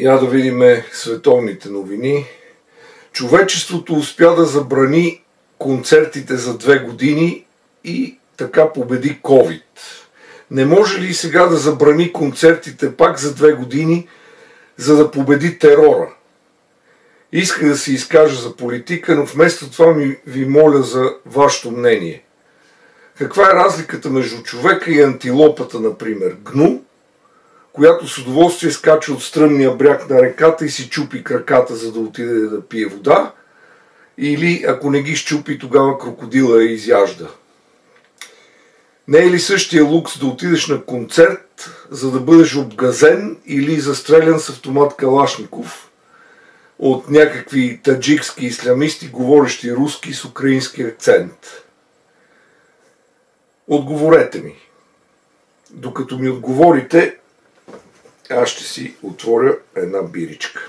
Я да видим световните новини. Човечеството успя да забрани концертите за 2 години и така победи COVID. Не може ли сега да забрани концертите пак за 2 години, за да победи терора? Исках да се изкажа за политика, но вместо това ви моля за вашето мнение. Каква е разликата между човека и антилопата, например? Гну, която с удоволствие скача от стръмния бряг на реката и си чупи краката, за да отиде да пие вода, или ако не ги щупи, тогава крокодила я изяжда. Не е ли същия лукс да отидеш на концерт, за да бъдеш обгазен или застрелян с автомат Калашников от някакви таджикски ислямисти, говорещи руски с украински акцент? Отговорете ми. Докато ми отговорите, аз ще си отворя една биричка.